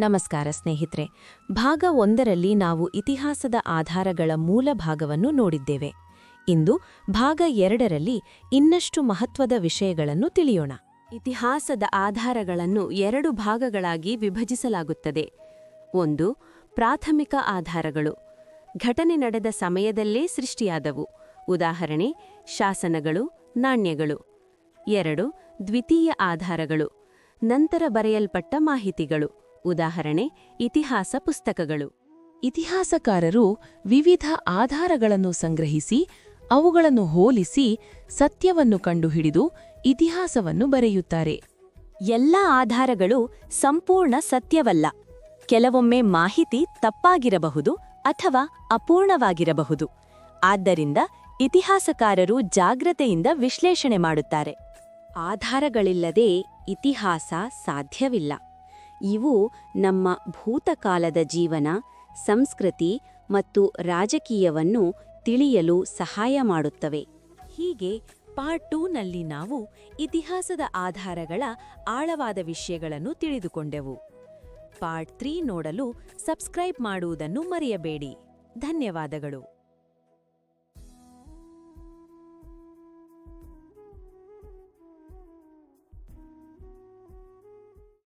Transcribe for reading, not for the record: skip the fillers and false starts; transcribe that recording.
ನಮಸ್ಕಾರ ಸ್ನೇಹಿತರೆ. ಭಾಗ 1ರಲ್ಲಿ ನಾವು ಇತಿಹಾಸದ ಆಧಾರಗಳ ಮೂಲ ಭಾಗವನ್ನು ನೋಡಿದ್ದೇವೆ. ಇಂದು ಭಾಗ 2ರಲ್ಲಿ ಇನ್ನಷ್ಟು ಮಹತ್ವದ ವಿಷಯಗಳನ್ನು ತಿಳಿಯೋಣ. ಇತಿಹಾಸದ ಆಧಾರಗಳನ್ನು 2 ಭಾಗಗಳಾಗಿ ವಿಭಜಿಸಲಾಗುತ್ತದೆ. 1. ಪ್ರಾಥಮಿಕ ಆಧಾರಗಳು. ಘಟನೆ ನಡೆದ ಸಮಯದಲ್ಲೇ ಸೃಷ್ಟಿಯಾದವು. ಉದಾಹರಣೆ ಶಾಸನಗಳು, ನಾಣ್ಯಗಳು. 2. ದ್ವಿತೀಯ ಆಧಾರಗಳು. ನಂತರ ಬರೆಯಲ್ಪಟ್ಟ ಮಾಹಿತಿಗಳು. ಉದಾಹರಣೆ ಇತಿಹಾಸ ಪುಸ್ತಕಗಳು. ಇತಿಹಾಸಕಾರರು ವಿವಿಧ ಆಧಾರಗಳನ್ನು ಸಂಗ್ರಹಿಸಿ ಅವುಗಳನ್ನು ಹೋಲಿಸಿ ಸತ್ಯವನ್ನು ಕಂಡುಹಿಡಿದು ಇತಿಹಾಸವನ್ನು ಬರೆಯುತ್ತಾರೆ. ಎಲ್ಲ ಆಧಾರಗಳು ಸಂಪೂರ್ಣ ಸತ್ಯವಲ್ಲ. ಕೆಲವೊಮ್ಮೆ ಮಾಹಿತಿ ತಪ್ಪಾಗಿರಬಹುದು ಅಥವಾ ಅಪೂರ್ಣವಾಗಿರಬಹುದು. ಆದ್ದರಿಂದ ಇತಿಹಾಸಕಾರರು ಜಾಗ್ರತೆಯಿಂದ ವಿಶ್ಲೇಷಣೆ ಮಾಡುತ್ತಾರೆ. ಆಧಾರಗಳಿಲ್ಲದೆ ಇತಿಹಾಸ ಸಾಧ್ಯವಿಲ್ಲ. ಇವು ನಮ್ಮ ಭೂತಕಾಲದ ಜೀವನ, ಸಂಸ್ಕೃತಿ ಮತ್ತು ರಾಜಕೀಯವನ್ನು ತಿಳಿಯಲು ಸಹಾಯ ಮಾಡುತ್ತವೆ. ಹೀಗೆ ಪಾರ್ಟ್ 2ನಲ್ಲಿ ನಾವು ಇತಿಹಾಸದ ಆಧಾರಗಳ ಆಳವಾದ ವಿಷಯಗಳನ್ನು ತಿಳಿದುಕೊಂಡೆವು. ಪಾರ್ಟ್ 3 ನೋಡಲು ಸಬ್ಸ್ಕ್ರೈಬ್ ಮಾಡುವುದನ್ನು ಮರೆಯಬೇಡಿ. ಧನ್ಯವಾದಗಳು.